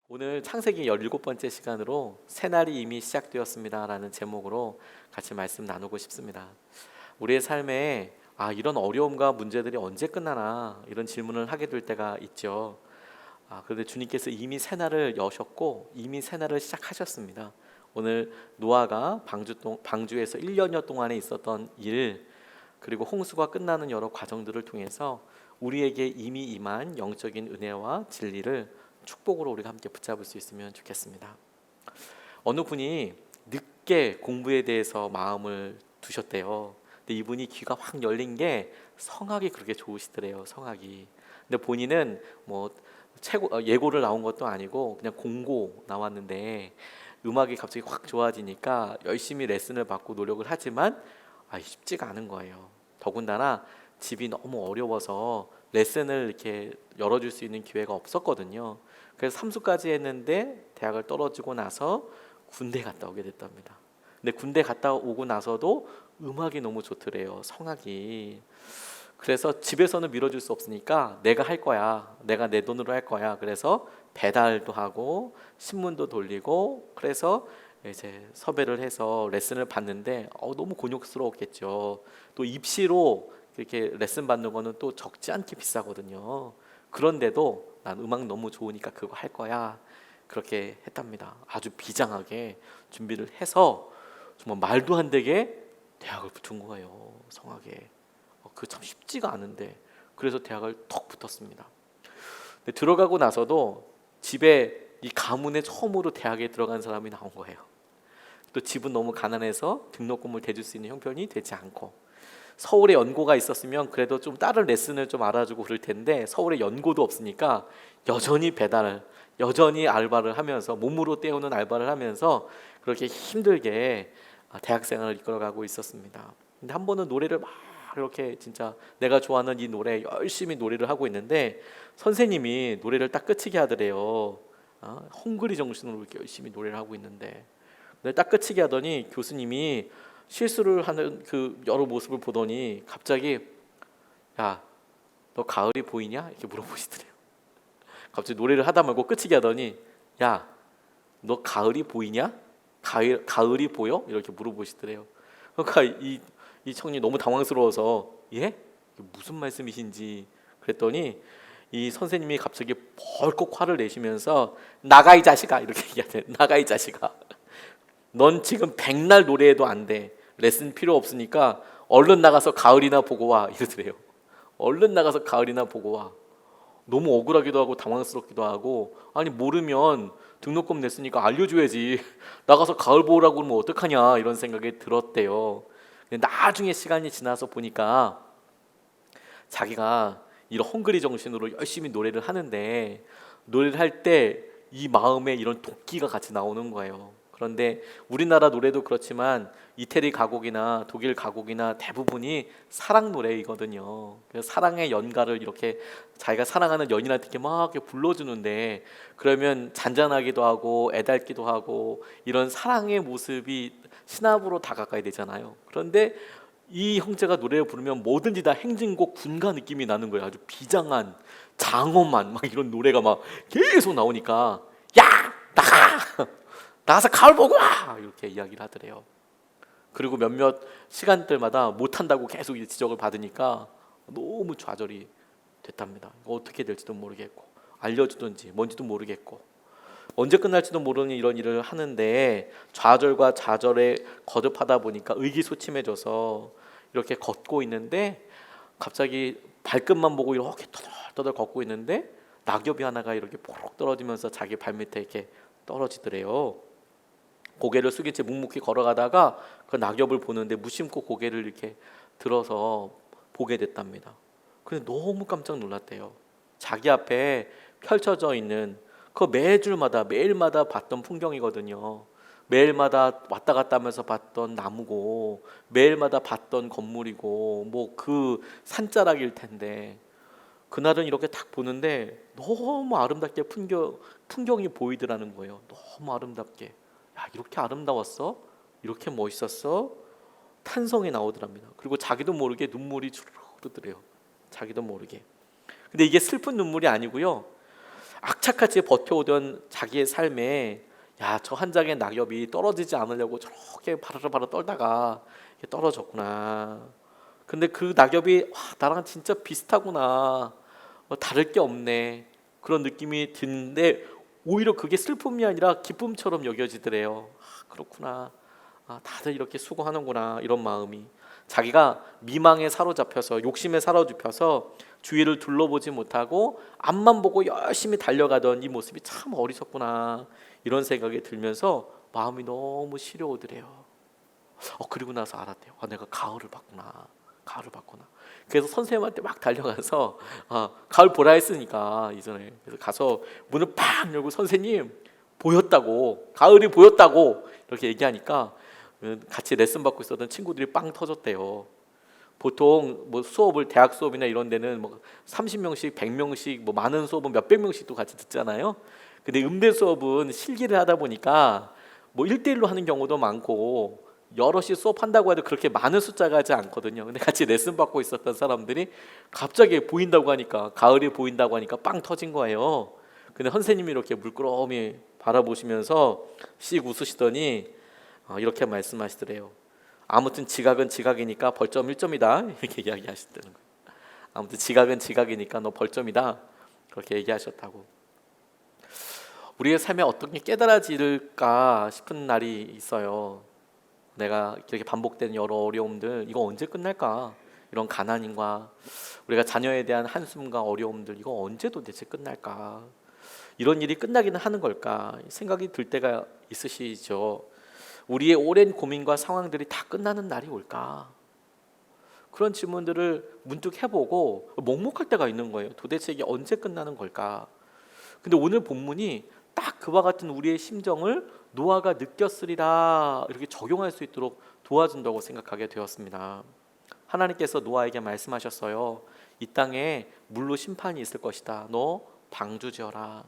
오늘 창세기 17번째 시간으로 새날이 이미 시작되었습니다 라는 제목으로 같이 말씀 나누고 싶습니다. 우리의 삶에 이런 어려움과 문제들이 언제 끝나나 이런 질문을 하게 될 때가 있죠. 그런데 주님께서 이미 새날을 여셨고 이미 새날을 시작하셨습니다. 오늘 노아가 방주에서 1년여 동안에 있었던 일, 그리고 홍수가 끝나는 여러 과정들을 통해서 우리에게 이미 임한 영적인 은혜와 진리를 축복으로 우리가 함께 붙잡을 수 있으면 좋겠습니다. 어느 분이 늦게 공부에 대해서 마음을 두셨대요. 근데 이분이 귀가 확 열린 게 성악이 그렇게 좋으시더래요. 성악이. 근데 본인은 뭐 예고를 나온 것도 아니고 그냥 공고 나왔는데 음악이 갑자기 확 좋아지니까 열심히 레슨을 받고 노력을 하지만 쉽지가 않은 거예요. 더군다나 집이 너무 어려워서 레슨을 이렇게 열어줄 수 있는 기회가 없었거든요. 그래서 3수까지 했는데 대학을 떨어지고 나서 군대 갔다 오게 됐답니다. 근데 군대 갔다 오고 나서도 음악이 너무 좋더래요. 성악이. 그래서 집에서는 밀어줄 수 없으니까 내가 할 거야. 내가 내 돈으로 할 거야. 그래서 배달도 하고 신문도 돌리고 그래서 이제 섭외를 해서 레슨을 받는데 너무 곤욕스러웠겠죠. 또 입시로 이렇게 레슨 받는 거는 또 적지 않게 비싸거든요. 그런데도 난 음악 너무 좋으니까 그거 할 거야. 그렇게 했답니다. 아주 비장하게 준비를 해서 정말 말도 안 되게 대학을 붙은 거예요. 성악에. 그 참 쉽지가 않은데 그래서 대학을 턱 붙었습니다. 근데 들어가고 나서도 집에 이 가문에 처음으로 대학에 들어간 사람이 나온 거예요. 또 집은 너무 가난해서 등록금을 대줄 수 있는 형편이 되지 않고 서울에 연고가 있었으면 그래도 좀 다른 레슨을 좀 알아주고 그럴 텐데 서울에 연고도 없으니까 여전히 배달, 여전히 알바를 하면서 몸으로 때우는 알바를 하면서 그렇게 힘들게 대학생활을 이끌어가고 있었습니다. 근데 한 번은 노래를 막 이렇게 진짜 내가 좋아하는 이 노래 열심히 노래를 하고 있는데 선생님이 노래를 딱 끝이게 하더래요. 헝그리 정신으로 이렇게 열심히 노래를 하고 있는데 딱 끝이게 하더니 교수님이 실수를 하는 그 여러 모습을 보더니 갑자기 야, 너 가을이 보이냐? 이렇게 물어보시더래요. 갑자기 노래를 하다 말고 끝이게 하더니 야, 너 가을이 보이냐? 가을이 보여? 이렇게 물어보시더래요. 그러니까 이 청년이 너무 당황스러워서 예? 무슨 말씀이신지 그랬더니 이 선생님이 갑자기 벌컥 화를 내시면서 나가 이 자식아 이렇게 얘기하대. 나가 이 자식아. 넌 지금 백날 노래해도 안 돼. 레슨 필요 없으니까 얼른 나가서 가을이나 보고 와 이러더래요. 얼른 나가서 가을이나 보고 와. 너무 억울하기도 하고 당황스럽기도 하고 아니 모르면 등록금 냈으니까 알려줘야지. 나가서 가을 보라고 그러면 어떡하냐 이런 생각이 들었대요. 근데 나중에 시간이 지나서 보니까 자기가 이런 헝그리 정신으로 열심히 노래를 하는데 노래를 할 때 이 마음에 이런 도끼가 같이 나오는 거예요. 그런데 우리나라 노래도 그렇지만 이태리 가곡이나 독일 가곡이나 대부분이 사랑 노래이거든요. 그래서 사랑의 연가를 이렇게 자기가 사랑하는 연인한테 이렇게 막 이렇게 불러주는데 그러면 잔잔하기도 하고 애달기도 하고 이런 사랑의 모습이 신압으로 다가가야 되잖아요. 그런데 이 형제가 노래를 부르면 뭐든지 다 행진곡 군가 느낌이 나는 거예요. 아주 비장한 장엄한 막 이런 노래가 막 계속 나오니까 야 나가 나가서 가을 보고 와 이렇게 이야기를 하더래요. 그리고 몇몇 시간들마다 못한다고 계속 지적을 받으니까 너무 좌절이 됐답니다. 어떻게 될지도 모르겠고 알려주든지 뭔지도 모르겠고 언제 끝날지도 모르는 이런 일을 하는데 좌절과 좌절에 거듭하다 보니까 의기소침해져서 이렇게 걷고 있는데 갑자기 발끝만 보고 이렇게 떠들떠들 걷고 있는데 낙엽이 하나가 이렇게 포록 떨어지면서 자기 발밑에 이렇게 떨어지더래요. 고개를 숙인 채 묵묵히 걸어가다가 그 낙엽을 보는데 무심코 고개를 이렇게 들어서 보게 됐답니다. 근데 너무 깜짝 놀랐대요. 자기 앞에 펼쳐져 있는 그 매일마다 봤던 풍경이거든요. 매일마다 왔다 갔다 하면서 봤던 나무고 매일마다 봤던 건물이고 뭐 그 산자락일 텐데 그날은 이렇게 딱 보는데 너무 아름답게 풍경이 보이더라는 거예요. 너무 아름답게. 야, 이렇게 아름다웠어? 이렇게 멋있었어? 탄성이 나오더랍니다. 그리고 자기도 모르게 눈물이 주르륵 흐르더래요. 자기도 모르게. 근데 이게 슬픈 눈물이 아니고요. 악착같이 버텨오던 자기의 삶에 야, 저 한 장의 낙엽이 떨어지지 않으려고 저렇게 바라바라 떨다가 이게 떨어졌구나. 근데 그 낙엽이 와, 나랑 진짜 비슷하구나. 다를 게 없네. 그런 느낌이 드는데 오히려 그게 슬픔이 아니라 기쁨처럼 여겨지더래요. 그렇구나. 다들 이렇게 수고하는구나. 이런 마음이. 자기가 미망에 사로잡혀서 욕심에 사로잡혀서 주위를 둘러보지 못하고 앞만 보고 열심히 달려가던 이 모습이 참 어리석구나. 이런 생각이 들면서 마음이 너무 시려오더래요. 그리고 나서 알았대요. 내가 가을을 봤구나. 가을을 봤구나. 그래서 선생님한테 막 달려가서 가을 보라 했으니까 이전에 그래서 가서 문을 팍 열고 선생님 보였다고, 가을이 보였다고 이렇게 얘기하니까 같이 레슨 받고 있었던 친구들이 빵 터졌대요. 보통 뭐 수업을 대학 수업이나 이런 데는 뭐 30명씩 100명씩 뭐 많은 수업은 몇백 명씩도 같이 듣잖아요. 근데 음대 수업은 실기를 하다 보니까 뭐 1대1로 하는 경우도 많고 여럿이 수업한다고 해도 그렇게 많은 숫자가 하지 않거든요. 근데 같이 레슨 받고 있었던 사람들이 갑자기 보인다고 하니까, 가을이 보인다고 하니까 빵 터진 거예요. 근데 선생님이 이렇게 물끄러미 바라보시면서 씩 웃으시더니 이렇게 말씀하시더래요. 아무튼 지각은 지각이니까 벌점 1점이다. 이렇게 이야기하셨다는 거예요. 아무튼 지각은 지각이니까 너 벌점이다. 그렇게 얘기하셨다고. 우리의 삶에 어떻게 깨달아질까 싶은 날이 있어요. 내가 이렇게 반복되는 여러 어려움들, 이거 언제 끝날까? 이런 가난인과 우리가 자녀에 대한 한숨과 어려움들, 이거 언제 도대체 끝날까? 이런 일이 끝나기는 하는 걸까? 생각이 들 때가 있으시죠. 우리의 오랜 고민과 상황들이 다 끝나는 날이 올까? 그런 질문들을 문득 해보고 먹먹할 때가 있는 거예요. 도대체 이게 언제 끝나는 걸까? 근데 오늘 본문이 딱 그와 같은 우리의 심정을 노아가 느꼈으리라 이렇게 적용할 수 있도록 도와준다고 생각하게 되었습니다. 하나님께서 노아에게 말씀하셨어요. 이 땅에 물로 심판이 있을 것이다. 너 방주 지어라.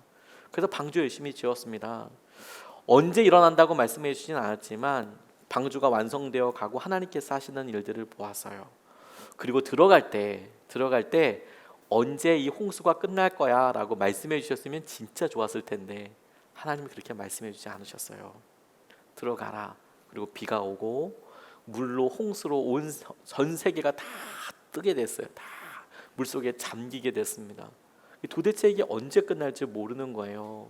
그래서 방주 열심히 지었습니다. 언제 일어난다고 말씀해 주진 않았지만 방주가 완성되어 가고 하나님께서 하시는 일들을 보았어요. 그리고 들어갈 때 언제 이 홍수가 끝날 거야 라고 말씀해 주셨으면 진짜 좋았을 텐데 하나님이 그렇게 말씀해 주지 않으셨어요. 들어가라. 그리고 비가 오고 물로 홍수로 온 전 세계가 다 뜨게 됐어요. 다 물속에 잠기게 됐습니다. 도대체 이게 언제 끝날지 모르는 거예요.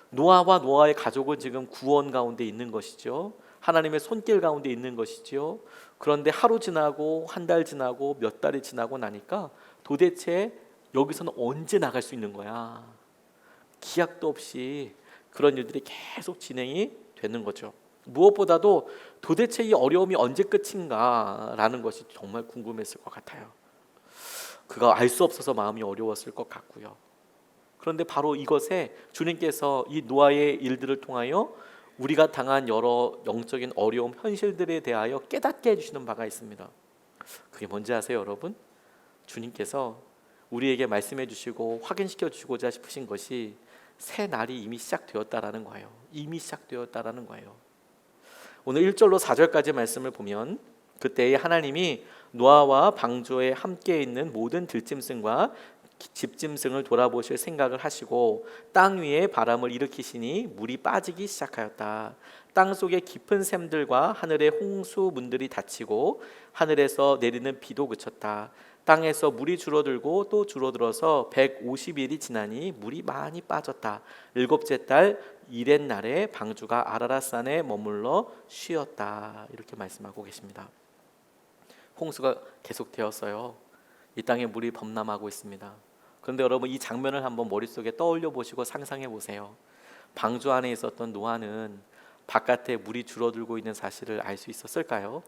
노아와 노아의 가족은 지금 구원 가운데 있는 것이죠. 하나님의 손길 가운데 있는 것이죠. 그런데 하루 지나고 한 달 지나고 몇 달이 지나고 나니까 도대체 여기서는 언제 나갈 수 있는 거야? 기약도 없이 그런 일들이 계속 진행이 되는 거죠. 무엇보다도 도대체 이 어려움이 언제 끝인가라는 것이 정말 궁금했을 것 같아요. 그가 알 수 없어서 마음이 어려웠을 것 같고요. 그런데 바로 이것에 주님께서 이 노아의 일들을 통하여 우리가 당한 여러 영적인 어려움, 현실들에 대하여 깨닫게 해주시는 바가 있습니다. 그게 뭔지 아세요, 여러분? 주님께서 우리에게 말씀해 주시고 확인시켜 주시고자 싶으신 것이 새 날이 이미 시작되었다라는 거예요. 이미 시작되었다라는 거예요. 오늘 1절로 4절까지 말씀을 보면 그때에 하나님이 노아와 방주에 함께 있는 모든 들짐승과 집짐승을 돌아보실 생각을 하시고 땅 위에 바람을 일으키시니 물이 빠지기 시작하였다. 땅 속의 깊은 샘들과 하늘의 홍수 문들이 닫히고 하늘에서 내리는 비도 그쳤다. 땅에서 물이 줄어들고 또 줄어들어서 150일이 지나니 물이 많이 빠졌다. 일곱째 달 이렛 날에 방주가 아라랏산에 머물러 쉬었다. 이렇게 말씀하고 계십니다. 홍수가 계속되었어요. 이 땅에 물이 범람하고 있습니다. 그런데 여러분 이 장면을 한번 머릿속에 떠올려 보시고 상상해 보세요. 방주 안에 있었던 노아는 바깥에 물이 줄어들고 있는 사실을 알 수 있었을까요?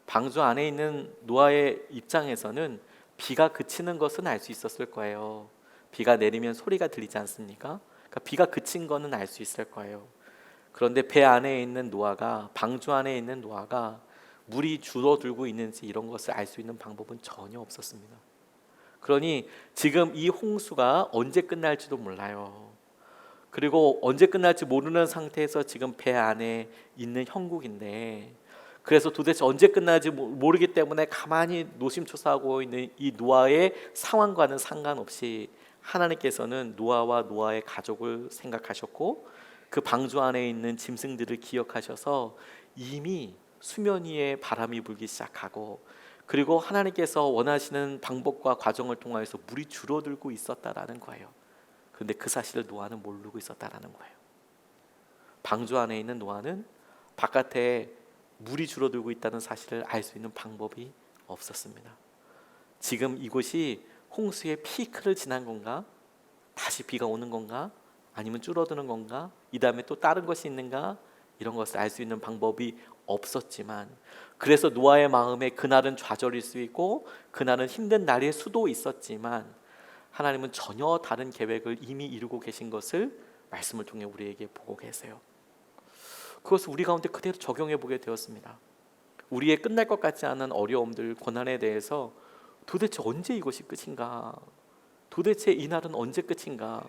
방주 안에 있는 노아의 입장에서는 비가 그치는 것은 알 수 있었을 거예요. 비가 내리면 소리가 들리지 않습니까? 그러니까 비가 그친 거는 알 수 있을 거예요. 그런데 배 안에 있는 노아가, 방주 안에 있는 노아가 물이 줄어들고 있는지 이런 것을 알 수 있는 방법은 전혀 없었습니다. 그러니 지금 이 홍수가 언제 끝날지도 몰라요. 그리고 언제 끝날지 모르는 상태에서 지금 배 안에 있는 형국인데, 그래서 도대체 언제 끝날지 모르기 때문에 가만히 노심초사하고 있는 이 노아의 상황과는 상관없이 하나님께서는 노아와 노아의 가족을 생각하셨고 그 방주 안에 있는 짐승들을 기억하셔서 이미 수면 위에 바람이 불기 시작하고, 그리고 하나님께서 원하시는 방법과 과정을 통하여서 물이 줄어들고 있었다라는 거예요. 그런데 그 사실을 노아는 모르고 있었다라는 거예요. 방주 안에 있는 노아는 바깥에 물이 줄어들고 있다는 사실을 알 수 있는 방법이 없었습니다. 지금 이곳이 홍수의 피크를 지난 건가? 다시 비가 오는 건가? 아니면 줄어드는 건가? 이 다음에 또 다른 것이 있는가? 이런 것을 알 수 있는 방법이 없었지만, 그래서 노아의 마음에 그날은 좌절일 수 있고 그날은 힘든 날일 수도 있었지만, 하나님은 전혀 다른 계획을 이미 이루고 계신 것을 말씀을 통해 우리에게 보고 계세요. 그것을 우리 가운데 그대로 적용해 보게 되었습니다. 우리의 끝날 것 같지 않은 어려움들, 고난에 대해서 도대체 언제 이것이 끝인가? 도대체 이 날은 언제 끝인가?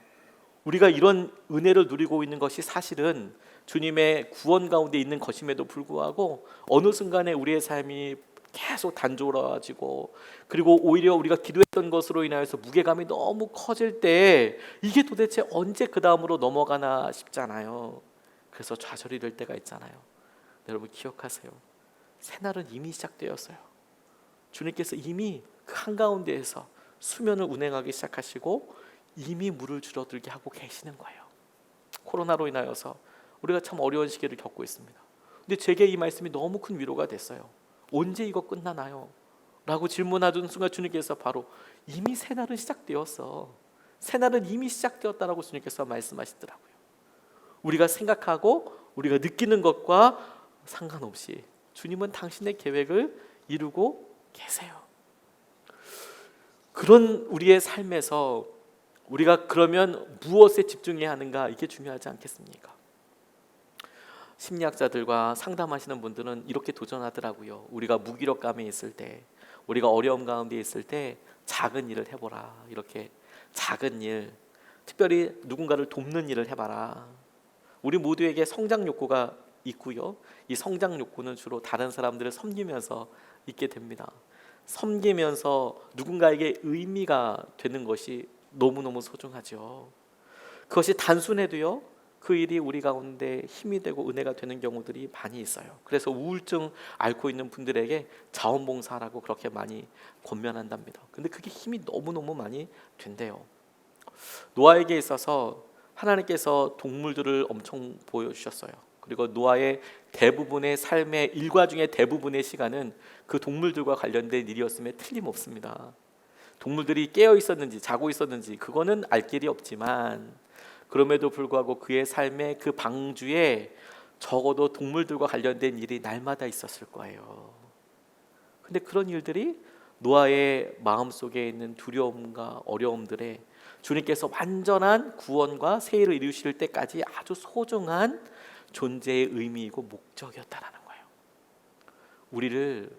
우리가 이런 은혜를 누리고 있는 것이 사실은 주님의 구원 가운데 있는 것임에도 불구하고 어느 순간에 우리의 삶이 계속 단조로워지고, 그리고 오히려 우리가 기도했던 것으로 인하여서 무게감이 너무 커질 때 이게 도대체 언제 그 다음으로 넘어가나 싶잖아요. 그래서 좌절이 될 때가 있잖아요. 여러분 기억하세요. 새날은 이미 시작되었어요. 주님께서 이미 그 한가운데에서 수면을 운행하기 시작하시고 이미 물을 줄어들게 하고 계시는 거예요. 코로나로 인하여서 우리가 참 어려운 시기를 겪고 있습니다. 근데 제게 이 말씀이 너무 큰 위로가 됐어요. 언제 이거 끝나나요? 라고 질문하던 순간 주님께서 바로 이미 새날은 시작되었어. 새날은 이미 시작되었다라고 주님께서 말씀하시더라고요. 우리가 생각하고 우리가 느끼는 것과 상관없이 주님은 당신의 계획을 이루고 계세요. 그런 우리의 삶에서 우리가 그러면 무엇에 집중해야 하는가, 이게 중요하지 않겠습니까? 심리학자들과 상담하시는 분들은 이렇게 도전하더라고요. 우리가 무기력감에 있을 때, 우리가 어려움 가운데 있을 때 작은 일을 해보라. 이렇게 작은 일, 특별히 누군가를 돕는 일을 해봐라. 우리 모두에게 성장 욕구가 있고요. 이 성장 욕구는 주로 다른 사람들을 섬기면서 있게 됩니다. 섬기면서 누군가에게 의미가 되는 것이 너무너무 소중하죠. 그것이 단순해도요, 그 일이 우리 가운데 힘이 되고 은혜가 되는 경우들이 많이 있어요. 그래서 우울증 앓고 있는 분들에게 자원봉사라고 그렇게 많이 권면한답니다. 근데 그게 힘이 너무너무 많이 된대요. 노아에게 있어서 하나님께서 동물들을 엄청 보여주셨어요. 그리고 노아의 대부분의 삶의 일과 중에 대부분의 시간은 그 동물들과 관련된 일이었음에 틀림없습니다. 동물들이 깨어 있었는지 자고 있었는지 그거는 알 길이 없지만, 그럼에도 불구하고 그의 삶의 그 방주에 적어도 동물들과 관련된 일이 날마다 있었을 거예요. 근데 그런 일들이 노아의 마음속에 있는 두려움과 어려움들에 주님께서 완전한 구원과 세일을 이루실 때까지 아주 소중한 존재의 의미이고 목적이었다라는 거예요. 우리를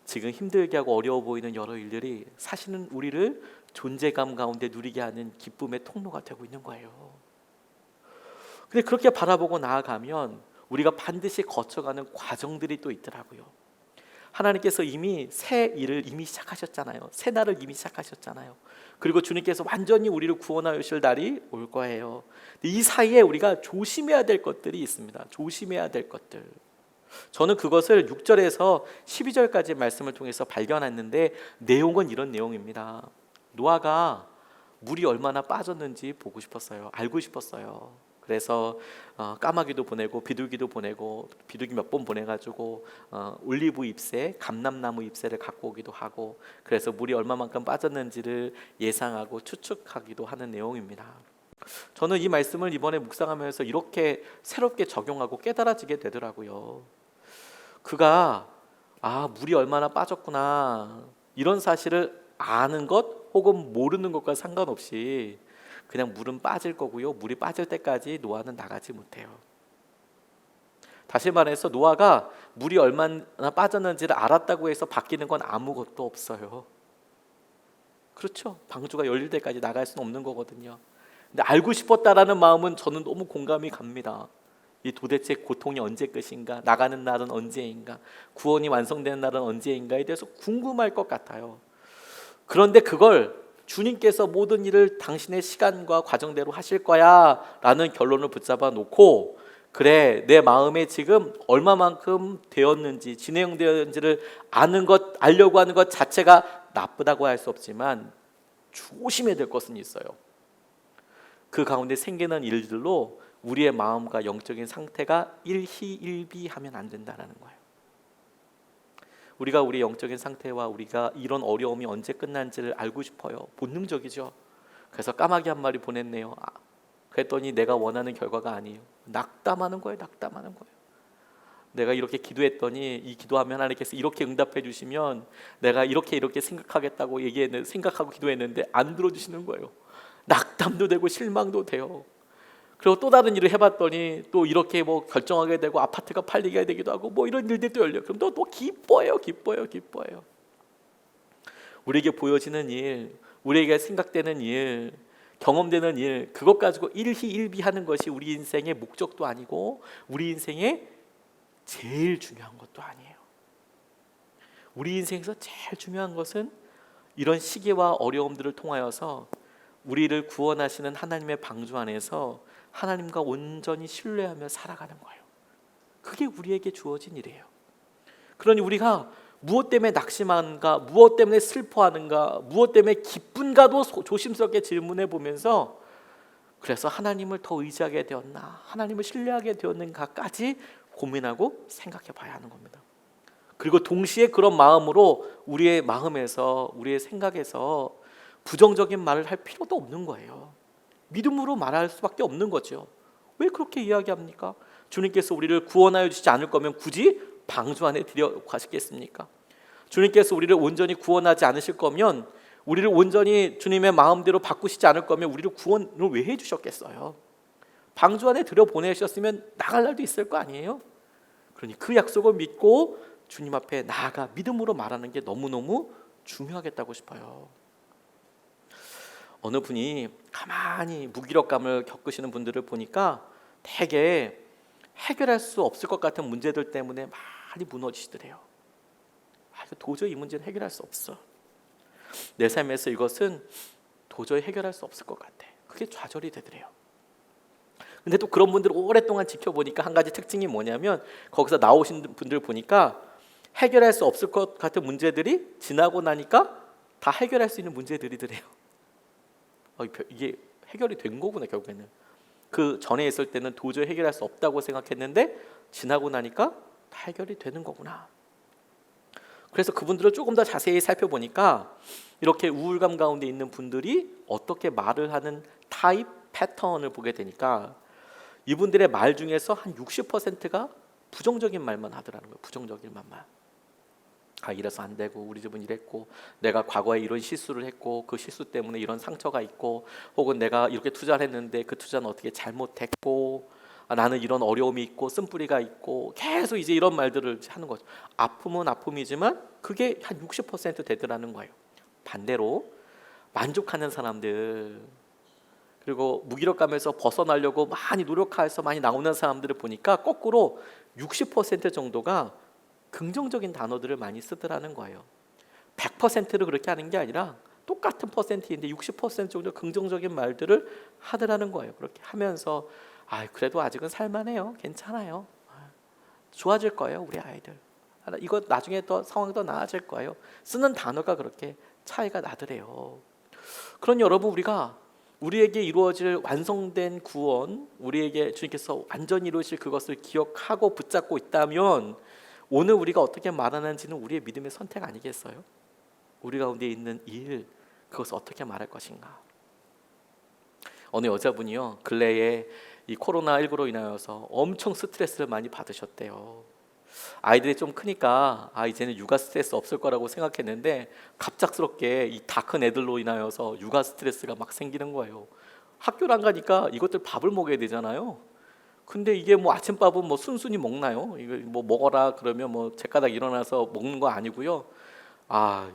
지금 힘들게 하고 어려워 보이는 여러 일들이 사실은 우리를 존재감 가운데 누리게 하는 기쁨의 통로가 되고 있는 거예요. 근데 그렇게 바라보고 나아가면 우리가 반드시 거쳐가는 과정들이 또 있더라고요. 하나님께서 이미 새 일을 이미 시작하셨잖아요. 새 날을 이미 시작하셨잖아요. 그리고 주님께서 완전히 우리를 구원하실 날이 올 거예요. 이 사이에 우리가 조심해야 될 것들이 있습니다. 조심해야 될 것들. 저는 그것을 6절에서 12절까지 말씀을 통해서 발견했는데, 내용은 이런 내용입니다. 노아가 물이 얼마나 빠졌는지 보고 싶었어요. 알고 싶었어요. 그래서 까마귀도 보내고 비둘기도 보내고, 비둘기 몇 번 보내가지고 올리브 잎새, 감람나무 잎새를 갖고 오기도 하고, 그래서 물이 얼마만큼 빠졌는지를 예상하고 추측하기도 하는 내용입니다. 저는 이 말씀을 이번에 묵상하면서 이렇게 새롭게 적용하고 깨달아지게 되더라고요. 그가 물이 얼마나 빠졌구나, 이런 사실을 아는 것 혹은 모르는 것과 상관없이 그냥 물은 빠질 거고요, 물이 빠질 때까지 노아는 나가지 못해요. 다시 말해서 노아가 물이 얼마나 빠졌는지를 알았다고 해서 바뀌는 건 아무것도 없어요. 그렇죠? 방주가 열릴 때까지 나갈 수는 없는 거거든요. 근데 알고 싶었다라는 마음은 저는 너무 공감이 갑니다. 이 도대체 고통이 언제 끝인가, 나가는 날은 언제인가, 구원이 완성되는 날은 언제인가에 대해서 궁금할 것 같아요. 그런데 그걸 주님께서 모든 일을 당신의 시간과 과정대로 하실 거야 라는 결론을 붙잡아 놓고, 그래 내 마음에 지금 얼마만큼 되었는지 진행되었는지를 알려고 하는 것 자체가 나쁘다고 할 수 없지만 조심해야 될 것은 있어요. 그 가운데 생기는 일들로 우리의 마음과 영적인 상태가 일희일비하면 안 된다는 거예요. 우리가 우리의 영적인 상태와 우리가 이런 어려움이 언제 끝난지를 알고 싶어요. 본능적이죠. 그래서 까마귀 한 마리 보냈네요. 그랬더니 내가 원하는 결과가 아니에요. 낙담하는 거예요. 낙담하는 거예요. 내가 이렇게 기도했더니 이 기도하면 하나님께서 이렇게 응답해 주시면 내가 이렇게 생각하겠다고 생각하고 기도했는데 안 들어주시는 거예요. 낙담도 되고 실망도 돼요. 그리고 또 다른 일을 해봤더니 또 이렇게 뭐 결정하게 되고 아파트가 팔리게 되기도 하고 뭐 이런 일들이 또 열려요. 그럼 또 기뻐요. 우리에게 보여지는 일, 우리에게 생각되는 일, 경험되는 일, 그것 가지고 일희일비하는 것이 우리 인생의 목적도 아니고 우리 인생의 제일 중요한 것도 아니에요. 우리 인생에서 제일 중요한 것은 이런 시기와 어려움들을 통하여서 우리를 구원하시는 하나님의 방주 안에서 하나님과 온전히 신뢰하며 살아가는 거예요. 그게 우리에게 주어진 일이에요. 그러니 우리가 무엇 때문에 낙심하는가, 무엇 때문에 슬퍼하는가, 무엇 때문에 기쁜가도 조심스럽게 질문해 보면서, 그래서 하나님을 더 의지하게 되었나, 하나님을 신뢰하게 되었는가까지 고민하고 생각해 봐야 하는 겁니다. 그리고 동시에 그런 마음으로 우리의 마음에서, 우리의 생각에서 부정적인 말을 할 필요도 없는 거예요. 믿음으로 말할 수밖에 없는 거죠. 왜 그렇게 이야기합니까? 주님께서 우리를 구원하여 주시지 않을 거면 굳이 방주 안에 들여가시겠습니까? 주님께서 우리를 온전히 구원하지 않으실 거면, 우리를 온전히 주님의 마음대로 바꾸시지 않을 거면 우리를 구원을 왜 해주셨겠어요? 방주 안에 들여보내셨으면 나갈 날도 있을 거 아니에요? 그러니 그 약속을 믿고 주님 앞에 나아가 믿음으로 말하는 게 너무너무 중요하겠다고 싶어요. 어느 분이 가만히 무기력감을 겪으시는 분들을 보니까 되게 해결할 수 없을 것 같은 문제들 때문에 많이 무너지시더래요. 도저히 이 문제는 해결할 수 없어. 내 삶에서 이것은 도저히 해결할 수 없을 것 같아. 그게 좌절이 되더래요. 근데 또 그런 분들을 오랫동안 지켜보니까 한 가지 특징이 뭐냐면, 거기서 나오신 분들 보니까 해결할 수 없을 것 같은 문제들이 지나고 나니까 다 해결할 수 있는 문제들이더래요. 이게 해결이 된 거구나. 결국에는 그 전에 있을 때는 도저히 해결할 수 없다고 생각했는데 지나고 나니까 다 해결이 되는 거구나. 그래서 그분들을 조금 더 자세히 살펴보니까 이렇게 우울감 가운데 있는 분들이 어떻게 말을 하는 타입 패턴을 보게 되니까 이분들의 말 중에서 한 60%가 부정적인 말만 하더라는 거예요. 부정적인 말만. 이래서 안 되고, 우리 집은 이랬고, 내가 과거에 이런 실수를 했고 그 실수 때문에 이런 상처가 있고, 혹은 내가 이렇게 투자를 했는데 그 투자는 어떻게 잘못했고, 나는 이런 어려움이 있고 쓴뿌리가 있고, 계속 이제 이런 말들을 하는 거죠. 아픔은 아픔이지만 그게 한 60% 되더라는 거예요. 반대로 만족하는 사람들, 그리고 무기력감에서 벗어나려고 많이 노력해서 많이 나오는 사람들을 보니까 거꾸로 60% 정도가 긍정적인 단어들을 많이 쓰더라는 거예요. 100%를 그렇게 하는 게 아니라 똑같은 퍼센트인데 60% 정도 긍정적인 말들을 하더라는 거예요. 그렇게 하면서 그래도 아직은 살만해요. 괜찮아요. 좋아질 거예요, 우리 아이들. 이거 나중에 더 상황이 더 나아질 거예요. 쓰는 단어가 그렇게 차이가 나더래요. 그러니 여러분, 우리에게 이루어질 완성된 구원, 우리에게 주님께서 완전히 이루실 그것을 기억하고 붙잡고 있다면 오늘 우리가 어떻게 말하는지는 우리의 믿음의 선택 아니겠어요? 우리 가운데 있는 일, 그것을 어떻게 말할 것인가? 어느 여자분이요, 근래에 이 코로나19로 인하여서 엄청 스트레스를 많이 받으셨대요. 아이들이 좀 크니까 이제는 육아 스트레스 없을 거라고 생각했는데 갑작스럽게 이 다 큰 애들로 인하여서 육아 스트레스가 막 생기는 거예요. 학교를 안 가니까 이것들 밥을 먹여야 되잖아요. 근데 이게 뭐 아침밥은 뭐 순순히 먹나요? 이거 뭐 먹어라 그러면 뭐 제가닥 일어나서 먹는 거 아니고요.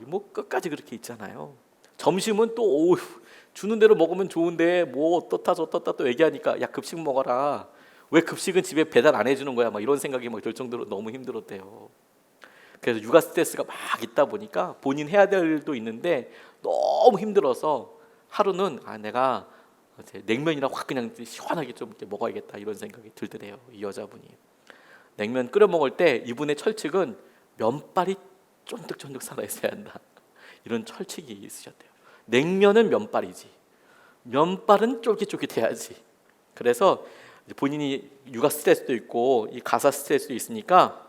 뭐 끝까지 그렇게 있잖아요. 점심은 또 주는 대로 먹으면 좋은데 뭐 어떻다 저떻다 또 얘기하니까 야, 급식 먹어라. 왜 급식은 집에 배달 안 해주는 거야? 막 이런 생각이 막 들 정도로 너무 힘들었대요. 그래서 육아 스트레스가 막 있다 보니까 본인 해야 될 일도 있는데 너무 힘들어서 하루는 내가 이제 냉면이랑 확 그냥 시원하게 좀 이렇게 먹어야겠다 이런 생각이 들더래요. 이 여자분이 냉면 끓여 먹을 때 이분의 철칙은 면발이 쫀득쫀득 살아 있어야 한다. 이런 철칙이 있으셨대요. 냉면은 면발이지, 면발은 쫄깃쫄깃해야지. 그래서 본인이 육아 스트레스도 있고 이 가사 스트레스도 있으니까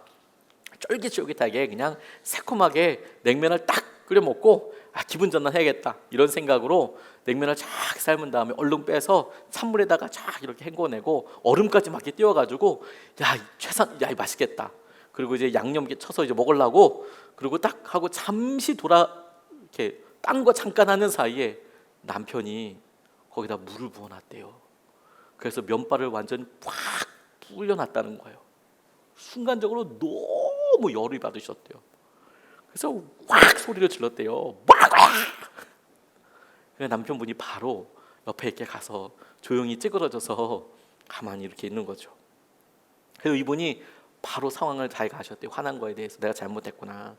쫄깃쫄깃하게 그냥 새콤하게 냉면을 딱 끓여 먹고 기분 전환해야겠다 이런 생각으로 냉면을 쫙 삶은 다음에 얼른 빼서 찬물에다가 쫙 이렇게 헹궈내고 얼음까지 막 이렇게 띄워가지고 야 맛있겠다. 그리고 이제 양념 쳐서 이제 먹으려고 그리고 딱 하고 잠시 이렇게 딴 거 잠깐 하는 사이에 남편이 거기다 물을 부어놨대요. 그래서 면발을 완전 확 불려놨다는 거예요. 순간적으로 너무 열이 받으셨대요. 그래서 확 소리를 질렀대요. 그래서 남편분이 바로 옆에 이렇게 가서 조용히 찌그러져서 가만히 이렇게 있는 거죠. 그래서 이분이 바로 상황을 잘 가셨대요. 화난 거에 대해서 내가 잘못했구나.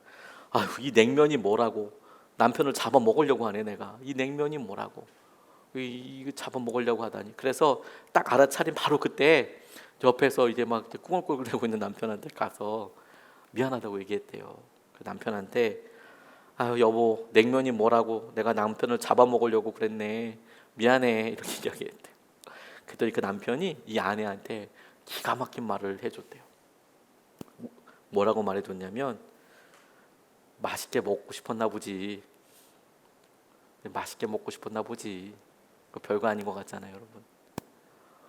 이 냉면이 뭐라고, 남편을 잡아 먹으려고 하네. 내가 이 냉면이 뭐라고 이거 잡아 먹으려고 하다니. 그래서 딱 알아차린 바로 그때 옆에서 이제 막 꿍얼꿍얼대고 있는 남편한테 가서 미안하다고 얘기했대요. 그 남편한테 여보, 냉면이 뭐라고, 내가 남편을 잡아먹으려고 그랬네, 미안해, 이렇게 이야기했대요. 그랬더니 그 남편이 이 아내한테 기가 막힌 말을 해줬대요. 뭐라고 말해줬냐면 맛있게 먹고 싶었나 보지. 맛있게 먹고 싶었나 보지. 별거 아닌 것 같잖아요, 여러분.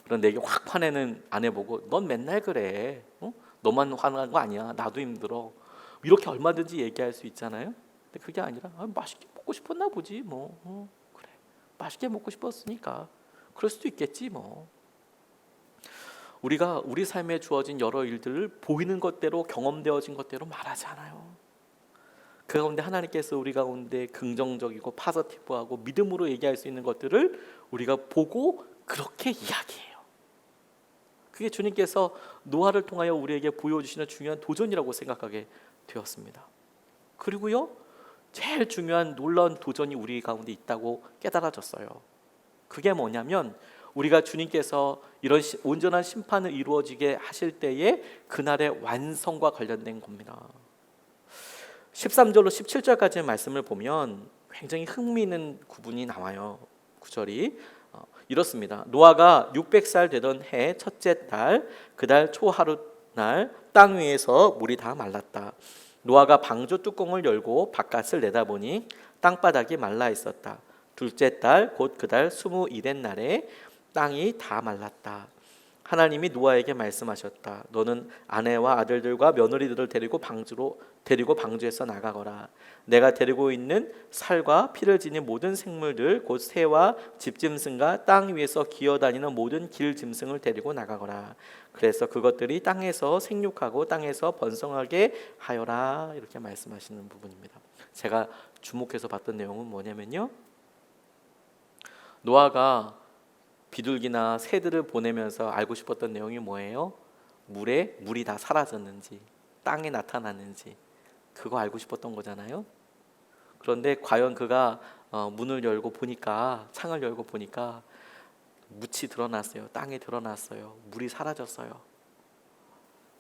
그런데 이게 확 화내는 아내 보고 넌 맨날 그래. 너만 화난 거 아니야. 나도 힘들어. 이렇게 얼마든지 얘기할 수 있잖아요. 근데 그게 아니라 맛있게 먹고 싶었나 보지 뭐. 그래, 맛있게 먹고 싶었으니까 그럴 수도 있겠지 뭐. 우리가 우리 삶에 주어진 여러 일들을 보이는 것대로, 경험되어진 것대로 말하지 않아요. 그 가운데 하나님께서 우리 가운데 긍정적이고 파서티브하고 믿음으로 얘기할 수 있는 것들을 우리가 보고 그렇게 이야기해요. 그게 주님께서 노아를 통하여 우리에게 보여주시는 중요한 도전이라고 생각하게 되었습니다. 그리고요, 제일 중요한 놀라운 도전이 우리 가운데 있다고 깨달아졌어요. 그게 뭐냐면 우리가 주님께서 이런 온전한 심판을 이루어지게 하실 때에 그날의 완성과 관련된 겁니다. 13절로 17절까지의 말씀을 보면 굉장히 흥미있는 구분이 나와요. 구절이 이렇습니다. 노아가 600살 되던 해 첫째 달, 그달 초하룻날 땅 위에서 물이 다 말랐다. 노아가 방주 뚜껑을 열고 바깥을 내다보니 땅바닥이 말라 있었다. 둘째 달 곧 그달 21의 날에 땅이 다 말랐다. 하나님이 노아에게 말씀하셨다. 너는 아내와 아들들과 며느리들을 데리고 방주에서 나가거라. 내가 데리고 있는 살과 피를 지닌 모든 생물들 곧 새와 집짐승과 땅 위에서 기어다니는 모든 길짐승을 데리고 나가거라. 그래서 그것들이 땅에서 생육하고 땅에서 번성하게 하여라. 이렇게 말씀하시는 부분입니다. 제가 주목해서 봤던 내용은 뭐냐면요, 노아가 비둘기나 새들을 보내면서 알고 싶었던 내용이 뭐예요? 물이 다 사라졌는지, 땅에 나타났는지, 그거 알고 싶었던 거잖아요. 그런데 과연 그가 문을 열고 보니까, 창을 열고 보니까 묻이 드러났어요. 땅에 드러났어요. 물이 사라졌어요.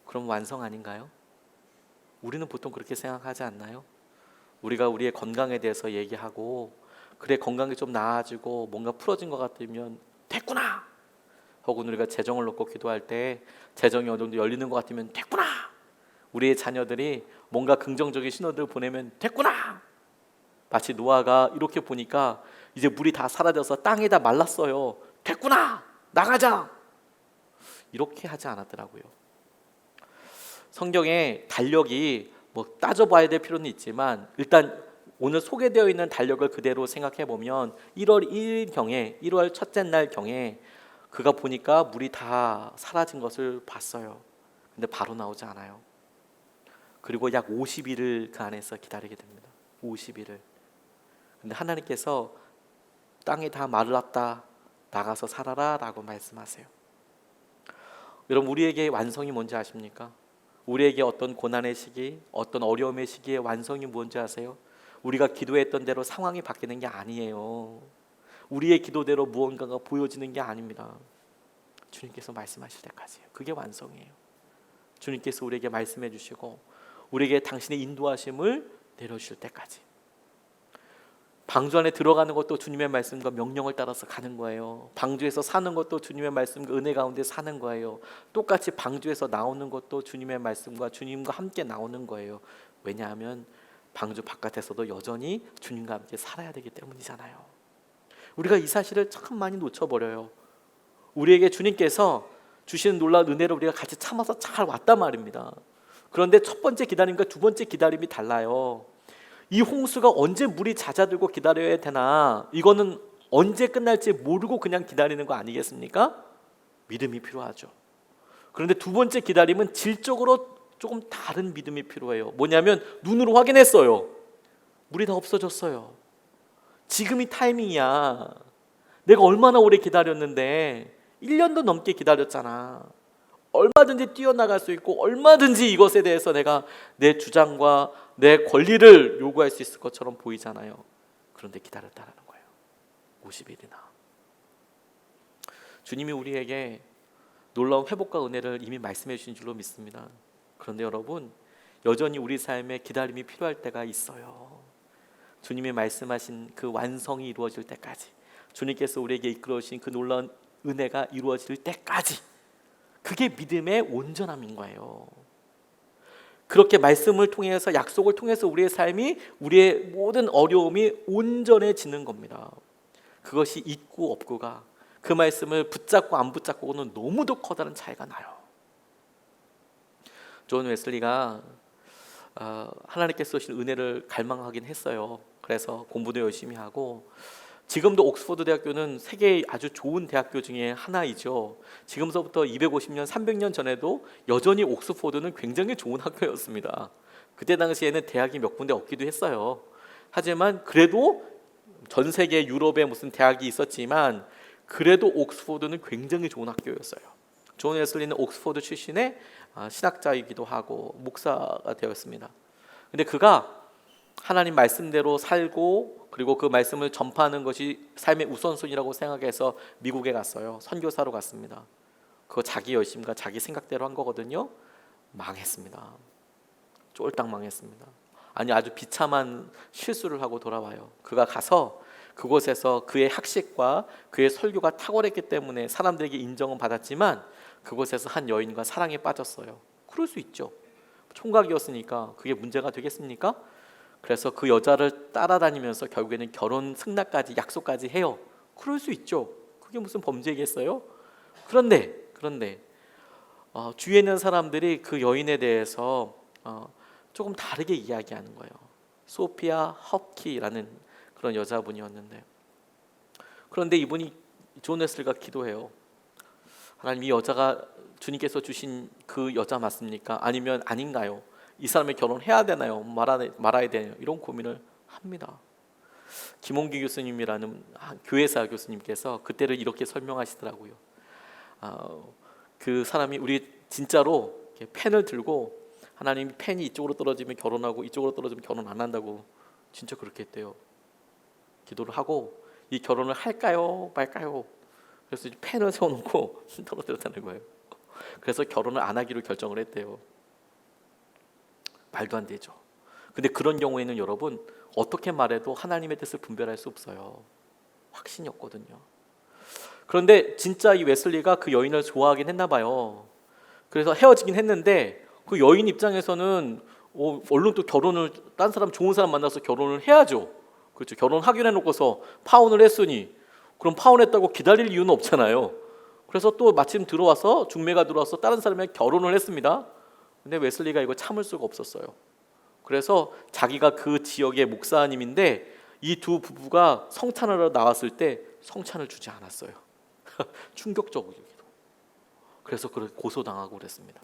그럼 완성 아닌가요? 우리는 보통 그렇게 생각하지 않나요? 우리가 우리의 건강에 대해서 얘기하고, 그래 건강이 좀 나아지고 뭔가 풀어진 것 같으면 됐구나. 혹은 우리가 재정을 놓고 기도할 때 재정이 어느 정도 열리는 것 같으면 됐구나. 우리의 자녀들이 뭔가 긍정적인 신호들을 보내면 됐구나. 마치 노아가 이렇게 보니까 이제 물이 다 사라져서 땅이 다 말랐어요. 됐구나. 나가자. 이렇게 하지 않았더라고요. 성경의 달력이 뭐 따져봐야 될 필요는 있지만 일단 오늘 소개되어 있는 달력을 그대로 생각해 보면 1월 1일경에 1월 첫째 날경에 그가 보니까 물이 다 사라진 것을 봤어요. 근데 바로 나오지 않아요. 그리고 약 50일을 그 안에서 기다리게 됩니다. 50일을. 근데 하나님께서 땅이 다 말랐다, 나가서 살아라 라고 말씀하세요. 여러분, 우리에게 완성이 뭔지 아십니까? 우리에게 어떤 고난의 시기, 어떤 어려움의 시기에 완성이 뭔지 아세요? 우리가 기도했던 대로 상황이 바뀌는 게 아니에요. 우리의 기도대로 무언가가 보여지는 게 아닙니다. 주님께서 말씀하실 때까지예요. 그게 완성이에요. 주님께서 우리에게 말씀해 주시고 우리에게 당신의 인도하심을 내려주실 때까지. 방주 안에 들어가는 것도 주님의 말씀과 명령을 따라서 가는 거예요. 방주에서 사는 것도 주님의 말씀과 은혜 가운데 사는 거예요. 똑같이 방주에서 나오는 것도 주님의 말씀과 주님과 함께 나오는 거예요. 왜냐하면 방주 바깥에서도 여전히 주님과 함께 살아야 되기 때문이잖아요. 우리가 이 사실을 참 많이 놓쳐버려요. 우리에게 주님께서 주시는 놀라운 은혜를 우리가 같이 참아서 잘 왔단 말입니다. 그런데 첫 번째 기다림과 두 번째 기다림이 달라요. 이 홍수가 언제 물이 잦아들고 기다려야 되나, 이거는 언제 끝날지 모르고 그냥 기다리는 거 아니겠습니까? 믿음이 필요하죠. 그런데 두 번째 기다림은 질적으로 조금 다른 믿음이 필요해요. 뭐냐면 눈으로 확인했어요. 물이 다 없어졌어요. 지금이 타이밍이야. 내가 얼마나 오래 기다렸는데 1년도 넘게 기다렸잖아. 얼마든지 뛰어나갈 수 있고 얼마든지 이것에 대해서 내가 내 주장과 내 권리를 요구할 수 있을 것처럼 보이잖아요. 그런데 기다렸다라는 거예요. 50일이나. 주님이 우리에게 놀라운 회복과 은혜를 이미 말씀해 주신 줄로 믿습니다. 그런데 여러분, 여전히 우리 삶에 기다림이 필요할 때가 있어요. 주님이 말씀하신 그 완성이 이루어질 때까지, 주님께서 우리에게 이끌어 주신 그 놀라운 은혜가 이루어질 때까지, 그게 믿음의 온전함인 거예요. 그렇게 말씀을 통해서, 약속을 통해서 우리의 삶이, 우리의 모든 어려움이 온전해지는 겁니다. 그것이 있고 없고가, 그 말씀을 붙잡고 안 붙잡고는 너무도 커다란 차이가 나요. 존 웨슬리가 하나님께서 주신 은혜를 갈망하긴 했어요. 그래서 공부도 열심히 하고, 지금도 옥스퍼드 대학교는 세계의 아주 좋은 대학교 중에 하나이죠. 지금서부터 250년, 300년 전에도 여전히 옥스퍼드는 굉장히 좋은 학교였습니다. 그때 당시에는 대학이 몇 군데 없기도 했어요. 하지만 그래도 전 세계 유럽에 무슨 대학이 있었지만 그래도 옥스퍼드는 굉장히 좋은 학교였어요. 존 웨슬리는 옥스퍼드 출신의 신학자이기도 하고 목사가 되었습니다. 근데 그가 하나님 말씀대로 살고, 그리고 그 말씀을 전파하는 것이 삶의 우선순위라고 생각해서 미국에 갔어요. 선교사로 갔습니다. 그거 자기 열심과 자기 생각대로 한 거거든요. 망했습니다. 쫄딱 망했습니다. 아니, 아주 비참한 실수를 하고 돌아와요. 그가 가서 그곳에서 그의 학식과 그의 설교가 탁월했기 때문에 사람들에게 인정은 받았지만 그곳에서 한 여인과 사랑에 빠졌어요. 그럴 수 있죠. 총각이었으니까 그게 문제가 되겠습니까? 그래서 그 여자를 따라다니면서 결국에는 결혼 승낙까지, 약속까지 해요. 그럴 수 있죠. 그게 무슨 범죄겠어요? 그런데 주위에 있는 사람들이 그 여인에 대해서 조금 다르게 이야기하는 거예요. 소피아 허키라는 그런 여자분이었는데, 그런데 이분이 존 웨슬리가 기도해요. 하나님, 이 여자가 주님께서 주신 그 여자 맞습니까? 아니면 아닌가요? 이 사람의 결혼해야 되나요? 말아야 되나요? 이런 고민을 합니다. 김홍기 교수님이라는 교회사 교수님께서 그때를 이렇게 설명하시더라고요. 그 사람이, 우리 진짜로 펜을 들고 하나님, 펜이 이쪽으로 떨어지면 결혼하고 이쪽으로 떨어지면 결혼 안 한다고 진짜 그렇게 했대요. 기도를 하고 이 결혼을 할까요 말까요? 그래서 펜을 세워놓고 떨어뜨렸다는 거예요. 그래서 결혼을 안 하기로 결정을 했대요. 말도 안 되죠. 근데 그런 경우에는 여러분, 어떻게 말해도 하나님의 뜻을 분별할 수 없어요. 확신이 없거든요. 그런데 진짜 이 웨슬리가 그 여인을 좋아하긴 했나 봐요. 그래서 헤어지긴 했는데 그 여인 입장에서는 얼른 또 결혼을, 딴 사람, 좋은 사람 만나서 결혼을 해야죠. 그렇죠. 결혼하기로 해놓고서 파혼을 했으니 그럼 파혼했다고 기다릴 이유는 없잖아요. 그래서 또 마침 들어와서, 중매가 들어와서 다른 사람이랑 결혼을 했습니다. 근데 웨슬리가 이거 참을 수가 없었어요. 그래서 자기가 그 지역의 목사님인데 이 두 부부가 성찬하러 나왔을 때 성찬을 주지 않았어요. 충격적이기도. 그래서 그렇게 고소당하고 그랬습니다.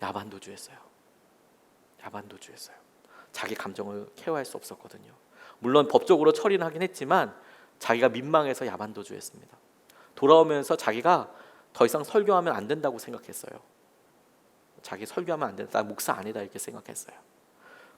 야반도주했어요. 자기 감정을 케어할 수 없었거든요. 물론 법적으로 처리는 하긴 했지만 자기가 민망해서 야반도주했습니다. 돌아오면서 자기가 더 이상 설교하면 안 된다고 생각했어요. 자기 설교하면 안 된다, 나 목사 아니다, 이렇게 생각했어요.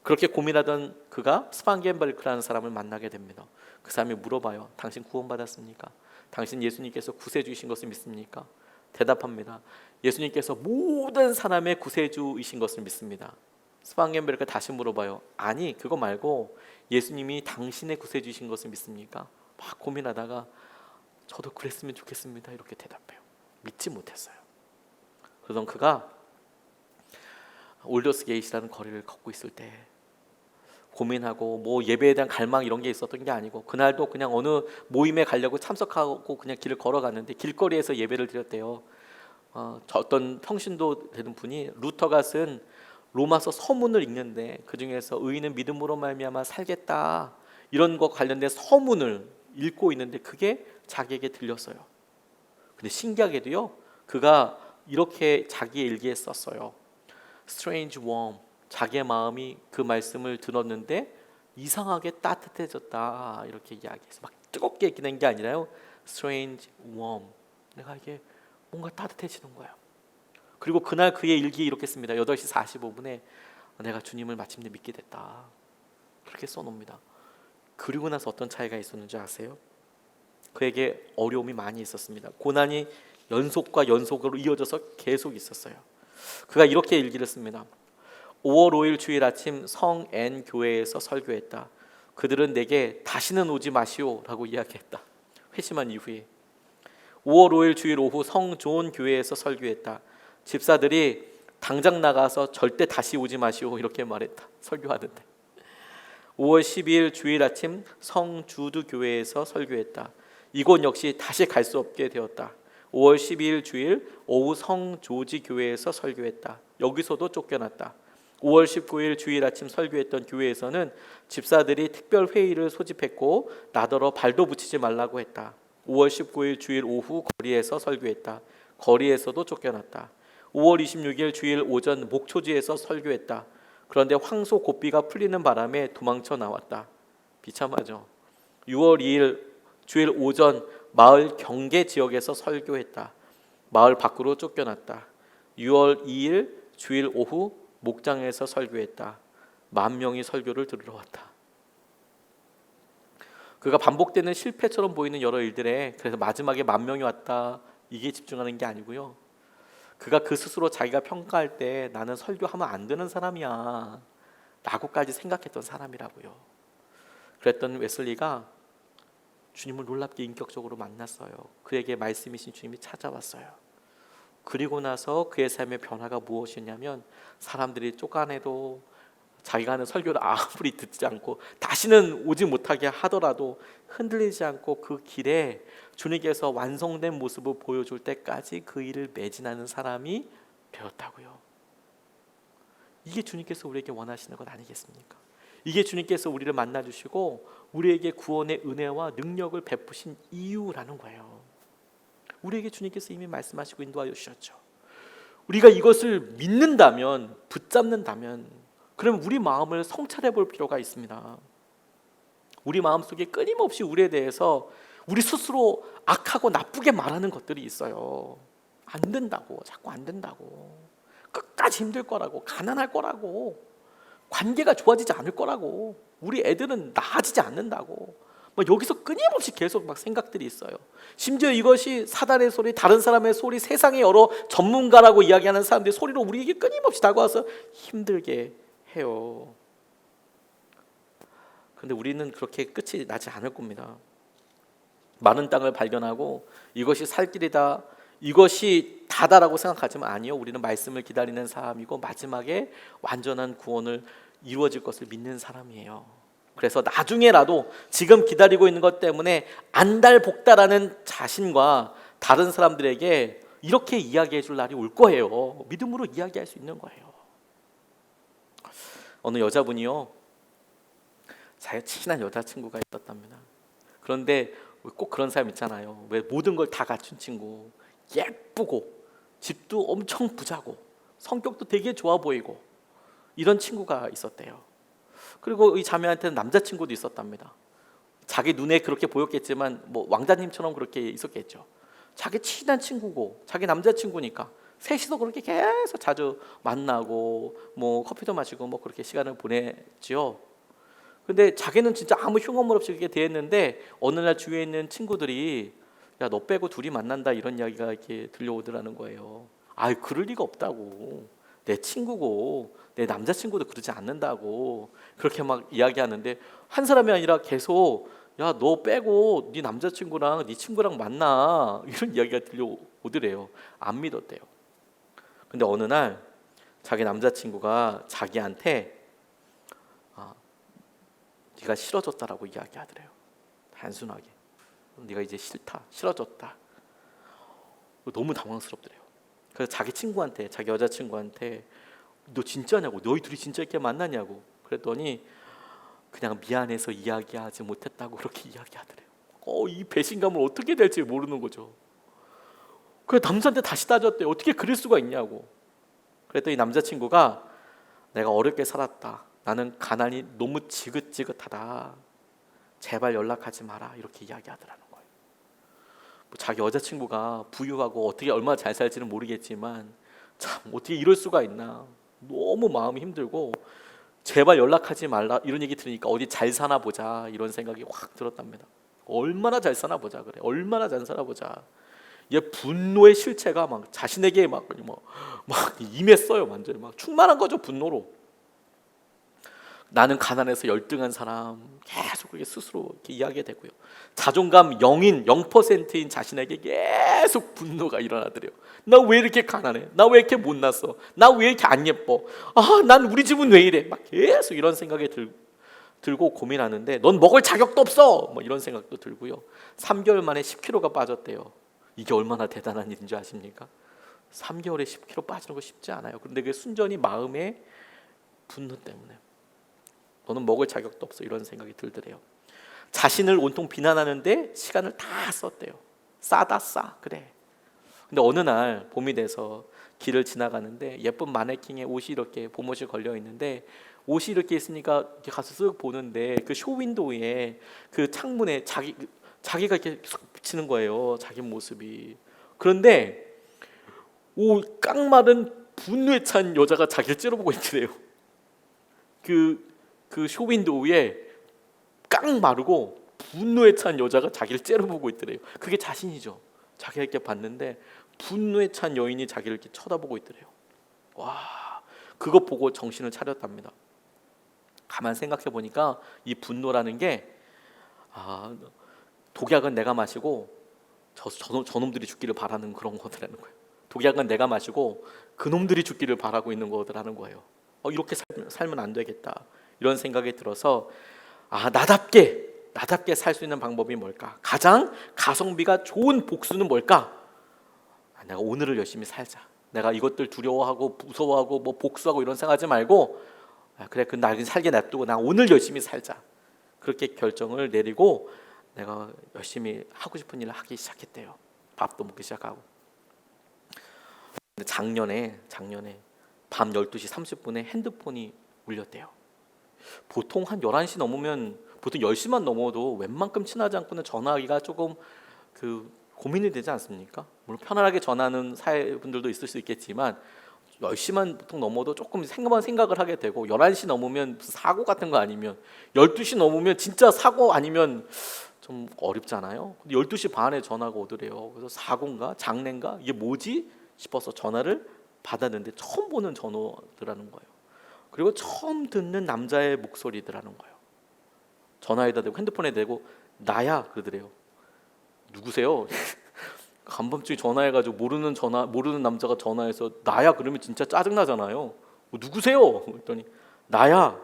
그렇게 고민하던 그가 스판겐벨크라는 사람을 만나게 됩니다. 그 사람이 물어봐요. 당신 구원받았습니까? 당신 예수님께서 구세주이신 것을 믿습니까? 대답합니다. 예수님께서 모든 사람의 구세주이신 것을 믿습니다. 스판겐벨크가 다시 물어봐요. 아니, 그거 말고 예수님이 당신의 구세주이신 것을 믿습니까? 막 고민하다가 저도 그랬으면 좋겠습니다. 이렇게 대답해요. 믿지 못했어요. 그러던 그가 올더스 게이트라는 거리를 걷고 있을 때 고민하고 뭐 예배에 대한 갈망 이런 게 있었던 게 아니고 그날도 그냥 어느 모임에 가려고 참석하고 그냥 길을 걸어갔는데 길거리에서 예배를 드렸대요. 어떤 평신도 되는 분이 루터가 쓴 로마서 서문을 읽는데 그 중에서 의인은 믿음으로 말미암아 살겠다 이런 거 관련된 서문을 읽고 있는데 그게 자기에게 들렸어요. 근데 신기하게도요, 그가 이렇게 자기의 일기에 썼어요. Strange warm. 자기의 마음이 그 말씀을 들었는데 이상하게 따뜻해졌다 이렇게 이야기해서 막 뜨겁게 얘기는 게 아니라요. Strange warm. 내가 이게 뭔가 따뜻해지는 거예요. 그리고 그날 그의 일기에 이렇게 씁니다. 8시 45분에 내가 주님을 마침내 믿게 됐다. 그렇게 써놓습니다. 그리고 나서 어떤 차이가 있었는지 아세요? 그에게 어려움이 많이 있었습니다. 고난이 연속과 연속으로 이어져서 계속 있었어요. 그가 이렇게 일기를 씁니다. 5월 5일 주일 아침 성앤 교회에서 설교했다. 그들은 내게 다시는 오지 마시오 라고 이야기했다. 회심한 이후에 5월 5일 주일 오후 성존 교회에서 설교했다. 집사들이 당장 나가서 절대 다시 오지 마시오 이렇게 말했다. 설교하는데 5월 12일 주일 아침 성주두 교회에서 설교했다. 이곳 역시 다시 갈 수 없게 되었다. 5월 12일 주일 오후 성조지 교회에서 설교했다. 여기서도 쫓겨났다. 5월 19일 주일 아침 설교했던 교회에서는 집사들이 특별 회의를 소집했고 나더러 발도 붙이지 말라고 했다. 5월 19일 주일 오후 거리에서 설교했다. 거리에서도 쫓겨났다. 5월 26일 주일 오전 목초지에서 설교했다. 그런데 황소 고삐가 풀리는 바람에 도망쳐 나왔다. 비참하죠. 6월 2일 주일 오전 마을 경계 지역에서 설교했다. 마을 밖으로 쫓겨났다. 6월 2일 주일 오후 목장에서 설교했다. 10,000명이 설교를 들으러 왔다. 그가 반복되는 실패처럼 보이는 여러 일들에 그래서 마지막에 10,000명이 왔다 이게 집중하는 게 아니고요. 그가 그 스스로 자기가 평가할 때 나는 설교하면 안 되는 사람이야 라고까지 생각했던 사람이라고요. 그랬던 웨슬리가 주님을 놀랍게 인격적으로 만났어요. 그에게 말씀이신 주님이 찾아왔어요. 그리고 나서 그의 삶의 변화가 무엇이었냐면 사람들이 쫓아내도 자기가 하는 설교를 아무리 듣지 않고 다시는 오지 못하게 하더라도 흔들리지 않고 그 길에 주님께서 완성된 모습을 보여줄 때까지 그 일을 매진하는 사람이 되었다고요. 이게 주님께서 우리에게 원하시는 것 아니겠습니까? 이게 주님께서 우리를 만나주시고 우리에게 구원의 은혜와 능력을 베푸신 이유라는 거예요. 우리에게 주님께서 이미 말씀하시고 인도하여 주셨죠. 우리가 이것을 믿는다면, 붙잡는다면 그럼 우리 마음을 성찰해 볼 필요가 있습니다. 우리 마음속에 끊임없이 우리에 대해서 우리 스스로 악하고 나쁘게 말하는 것들이 있어요. 안 된다고, 자꾸 안 된다고, 끝까지 힘들 거라고, 가난할 거라고, 관계가 좋아지지 않을 거라고, 우리 애들은 나아지지 않는다고, 여기서 끊임없이 계속 막 생각들이 있어요. 심지어 이것이 사단의 소리, 다른 사람의 소리, 세상의 여러 전문가라고 이야기하는 사람들의 소리로 우리에게 끊임없이 다가와서 힘들게 해요. 그런데 우리는 그렇게 끝이 나지 않을 겁니다. 많은 땅을 발견하고 이것이 살 길이다, 이것이 다다라고 생각하지만 아니요, 우리는 말씀을 기다리는 사람이고 마지막에 완전한 구원을 이루어질 것을 믿는 사람이에요. 그래서 나중에라도 지금 기다리고 있는 것 때문에 안달복달하는 자신과 다른 사람들에게 이렇게 이야기해 줄 날이 올 거예요. 믿음으로 이야기할 수 있는 거예요. 어느 여자분이요, 자기 친한 여자친구가 있었답니다. 그런데 꼭 그런 사람 있잖아요. 왜 모든 걸 다 갖춘 친구, 예쁘고 집도 엄청 부자고 성격도 되게 좋아 보이고 이런 친구가 있었대요. 그리고 이 자매한테는 남자친구도 있었답니다. 자기 눈에 그렇게 보였겠지만 왕자님처럼 그렇게 있었겠죠. 자기 친한 친구고 자기 남자친구니까 셋이서 그렇게 계속 자주 만나고 뭐 커피도 마시고 뭐 그렇게 시간을 보냈지요. 근데 자기는 진짜 아무 흉어물 없이 그렇게 대했는데 어느 날 주위에 있는 친구들이 야, 너 빼고 둘이 만난다 이런 이야기가 이렇게 들려오더라는 거예요. 아이, 그럴 리가 없다고. 내 친구고 내 남자친구도 그러지 않는다고 그렇게 막 이야기하는데 한 사람이 아니라 계속 야, 너 빼고 네 남자친구랑 네 친구랑 만나 이런 이야기가 들려오더래요. 안 믿었대요. 근데 어느 날 자기 남자친구가 자기한테 네가 싫어졌다라고 이야기하더래요. 단순하게 네가 이제 싫다, 싫어졌다. 너무 당황스럽더래요. 그래서 자기 친구한테, 자기 여자친구한테 너 진짜냐고, 너희 둘이 진짜 이렇게 만나냐고 그랬더니 그냥 미안해서 이야기하지 못했다고 그렇게 이야기하더래요. 이 배신감을 어떻게 될지 모르는 거죠. 그래서 남자한테 다시 따졌대요. 어떻게 그럴 수가 있냐고. 그랬더니 남자친구가 내가 어렵게 살았다. 나는 가난이 너무 지긋지긋하다. 제발 연락하지 마라. 이렇게 이야기하더라는 거예요. 자기 여자친구가 부유하고 어떻게 얼마나 잘 살지는 모르겠지만 참 어떻게 이럴 수가 있나. 너무 마음이 힘들고 제발 연락하지 말라 이런 얘기 들으니까 어디 잘 사나 보자 이런 생각이 확 들었답니다. 얼마나 잘 사나 보자 그래. 얼마나 잘 사나 보자. 얘 분노의 실체가 막 자신에게 막 임했어요. 완전히 막 충만한 거죠. 분노로. 나는 가난해서 열등한 사람 계속 그게 스스로 이렇게 이야기가 되고요. 자존감 0인 0%인 자신에게 계속 분노가 일어나더래요. 나 왜 이렇게 가난해? 나 왜 이렇게 못났어? 나 왜 이렇게 안 예뻐? 난 우리 집은 왜 이래? 막 계속 이런 생각이 들고 고민하는데 넌 먹을 자격도 없어. 뭐 이런 생각도 들고요. 3개월 만에 10kg가 빠졌대요. 이게 얼마나 대단한 일인 줄 아십니까? 3개월에 10kg 빠지는 거 쉽지 않아요. 그런데 그게 순전히 마음의 분노 때문에. 너는 먹을 자격도 없어 이런 생각이 들더래요. 자신을 온통 비난하는데 시간을 다 썼대요. 싸다 싸 그래. 근데 어느 날 봄이 돼서 길을 지나가는데 예쁜 마네킹에 옷이 이렇게 봄옷이 걸려 있는데 옷이 이렇게 있으니까 이렇게 가서 쓱 보는데 그 쇼윈도우에 그 창문에 자기가 이렇게 쏙 비치는 거예요. 자기 모습이. 그런데 깡마른 분노에 찬 여자가 자기를 째려보고 있더래요. 그 쇼윈도우에 깡 마르고 분노에 찬 여자가 자기를 째려보고 있더래요. 그게 자신이죠. 자기가 이렇게 봤는데 분노에 찬 여인이 자기를 이렇게 쳐다보고 있더래요. 와, 그거 보고 정신을 차렸답니다. 가만 생각해 보니까 이 분노라는 게 독약은 내가 마시고 저놈들이 죽기를 바라는 그런 거더라는 거예요. 독약은 내가 마시고 그놈들이 죽기를 바라고 있는 거더라는 거예요. 이렇게 살면 안 되겠다. 이런 생각이 들어서 나답게 살 수 있는 방법이 뭘까? 가장 가성비가 좋은 복수는 뭘까? 내가 오늘을 열심히 살자. 내가 이것들 두려워하고 무서워하고 뭐 복수하고 이런 생각하지 말고 그래 그 날 살게 냅두고 나 오늘 열심히 살자. 그렇게 결정을 내리고 내가 열심히 하고 싶은 일을 하기 시작했대요. 밥도 먹기 시작하고. 근데 작년에 밤 12시 30분에 핸드폰이 울렸대요. 보통 한 11시 넘으면 보통 10시만 넘어도 웬만큼 친하지 않고는 전화하기가 조금 고민이 되지 않습니까? 물론 편안하게 전하는 사회분들도 있을 수 있겠지만 10시만 보통 넘어도 조금 생각을 하게 되고 11시 넘으면 무슨 사고 같은 거 아니면 12시 넘으면 진짜 사고 아니면 좀 어렵잖아요. 근데 12시 반에 전화가 오더래요. 그래서 사고인가 장례인가 이게 뭐지 싶어서 전화를 받았는데 처음 보는 전화더라는 거예요. 그리고 처음 듣는 남자의 목소리더라는 거예요. 전화에다 대고 핸드폰에 대고 나야 그러더래요. 누구세요? 간밤중에 전화해가지고 모르는 남자가 전화해서 나야 그러면 진짜 짜증나잖아요. 누구세요? 그랬더니 나야.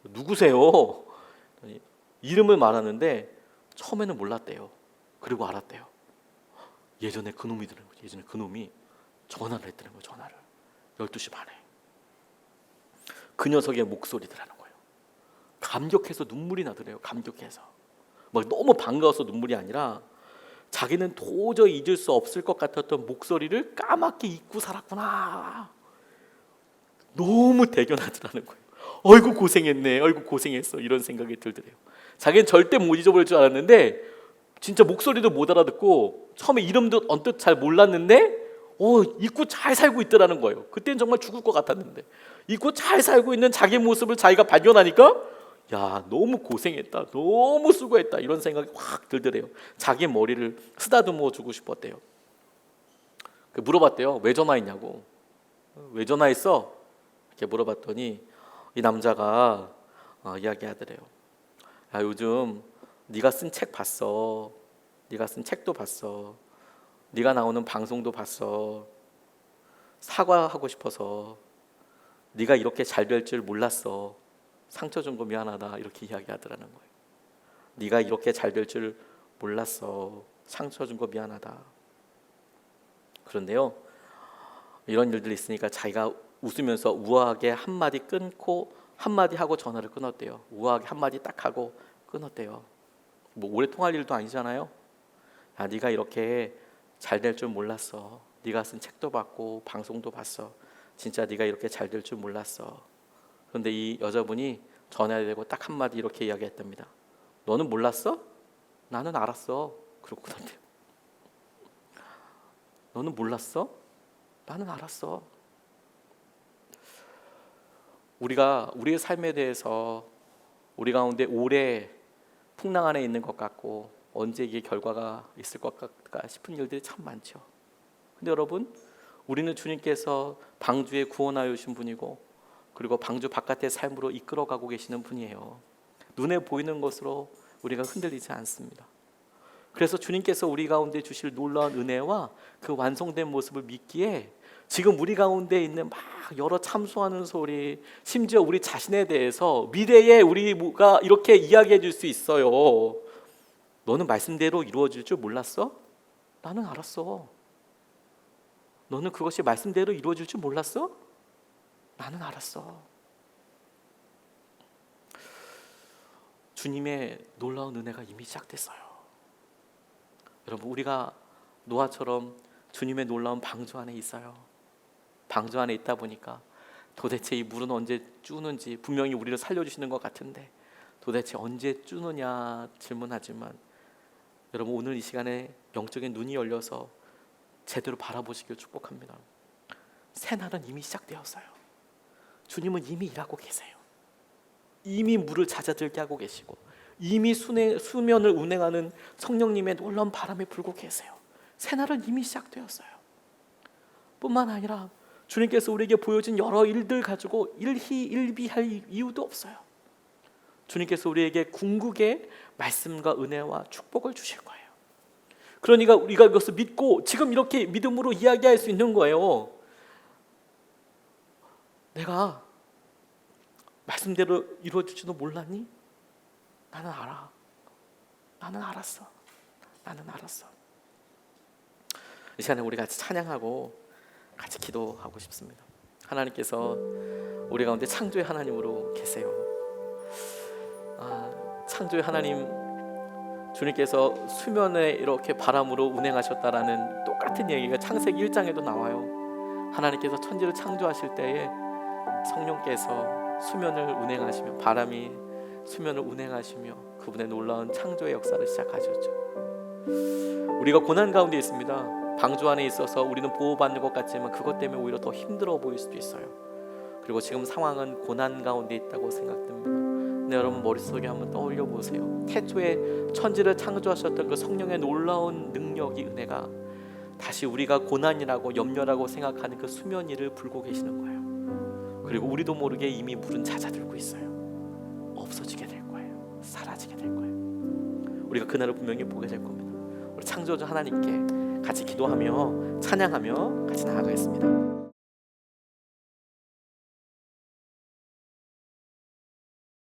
누구세요? 그랬더니 이름을 말하는데 처음에는 몰랐대요. 그리고 알았대요. 예전에 그놈이 전화를 했더라는 거예요. 전화를 12시 반에 그 녀석의 목소리더라는 거예요. 감격해서 눈물이 나더래요. 감격해서 막 너무 반가워서 눈물이 아니라 자기는 도저히 잊을 수 없을 것 같았던 목소리를 까맣게 잊고 살았구나. 너무 대견하더라는 거예요. 어이구 고생했네. 어이구 고생했어. 이런 생각이 들더래요. 자기는 절대 못 잊어버릴 줄 알았는데 진짜 목소리도 못 알아듣고 처음에 이름도 언뜻 잘 몰랐는데 잊고 잘 살고 있더라는 거예요. 그때는 정말 죽을 것 같았는데 잊고 잘 살고 있는 자기 모습을 자기가 발견하니까 야, 너무 고생했다, 너무 수고했다, 이런 생각이 확 들더래요. 자기 머리를 쓰다듬어 주고 싶었대요. 물어봤대요. 왜 전화했냐고. 왜 전화했어? 이렇게 물어봤더니 이 남자가 이야기하더래요. 야, 요즘 네가 쓴 책 봤어. 네가 쓴 책도 봤어. 네가 나오는 방송도 봤어. 사과하고 싶어서. 네가 이렇게 잘 될 줄 몰랐어. 상처 준 거 미안하다, 이렇게 이야기하더라는 거예요. 네가 이렇게 잘 될 줄 몰랐어. 상처 준 거 미안하다. 그런데요, 이런 일들이 있으니까 자기가 웃으면서 우아하게 한마디 끊고 한마디 하고 전화를 끊었대요. 우아하게 한마디 딱 하고 끊었대요. 뭐 오래 통할 일도 아니잖아요. 야, 네가 이렇게 잘 될 줄 몰랐어. 네가 쓴 책도 봤고 방송도 봤어. 진짜 네가 이렇게 잘 될 줄 몰랐어. 그런데 이 여자분이 전화를 대고 딱 한마디 이렇게 이야기했답니다. 너는 몰랐어? 나는 알았어. 그러고 끊었대요. 너는 몰랐어? 나는 알았어. 우리가 우리의 삶에 대해서 우리 가운데 오래 풍랑 안에 있는 것 같고 언제 이게 결과가 있을 것 같을까 싶은 일들이 참 많죠. 근데 여러분, 우리는 주님께서 방주에 구원하여 주신 분이고 그리고 방주 바깥의 삶으로 이끌어가고 계시는 분이에요. 눈에 보이는 것으로 우리가 흔들리지 않습니다. 그래서 주님께서 우리 가운데 주실 놀라운 은혜와 그 완성된 모습을 믿기에 지금 우리 가운데 있는 막 여러 참소하는 소리, 심지어 우리 자신에 대해서 미래에 우리가 이렇게 이야기해 줄 수 있어요. 너는 말씀대로 이루어질 줄 몰랐어? 나는 알았어. 너는 그것이 말씀대로 이루어질 줄 몰랐어? 나는 알았어. 주님의 놀라운 은혜가 이미 시작됐어요. 여러분, 우리가 노아처럼 주님의 놀라운 방주 안에 있어요. 방주 안에 있다 보니까 도대체 이 물은 언제 쭈는지 분명히 우리를 살려주시는 것 같은데 도대체 언제 쭈느냐 질문하지만 여러분, 오늘 이 시간에 영적인 눈이 열려서 제대로 바라보시길 축복합니다. 새날은 이미 시작되었어요. 주님은 이미 일하고 계세요. 이미 물을 잦아들게 하고 계시고 이미 수면을 운행하는 성령님의 놀라운 바람이 불고 계세요. 새날은 이미 시작되었어요. 뿐만 아니라 주님께서 우리에게 보여준 여러 일들 가지고 일희일비할 이유도 없어요. 주님께서 우리에게 궁극의 말씀과 은혜와 축복을 주실 거예요. 그러니까 우리가 이것을 믿고 지금 이렇게 믿음으로 이야기할 수 있는 거예요. 내가 말씀대로 이루어질지도 몰랐니? 나는 알아. 나는 알았어. 나는 알았어. 이 시간에 우리 같이 찬양하고 같이 기도하고 싶습니다. 하나님께서 우리 가운데 창조의 하나님으로 계세요. 창조의 하나님, 주님께서 수면에 이렇게 바람으로 운행하셨다라는 똑같은 얘기가 창세기 1장에도 나와요. 하나님께서 천지를 창조하실 때에 성령께서 수면을 운행하시며 바람이 수면을 운행하시며 그분의 놀라운 창조의 역사를 시작하셨죠. 우리가 고난 가운데 있습니다. 방주 안에 있어서 우리는 보호받는 것 같지만 그것 때문에 오히려 더 힘들어 보일 수도 있어요. 그리고 지금 상황은 고난 가운데 있다고 생각됩니다. 근데 여러분, 머릿속에 한번 떠올려 보세요. 태초에 천지를 창조하셨던 그 성령의 놀라운 능력이, 은혜가 다시 우리가 고난이라고 염려라고 생각하는 그 수면 위를 불고 계시는 거예요. 그리고 우리도 모르게 이미 물은 잦아들고 있어요. 없어지게 될 거예요. 사라지게 될 거예요. 우리가 그날을 분명히 보게 될 겁니다. 우리 창조주 하나님께 같이 기도하며 찬양하며 같이 나아가겠습니다.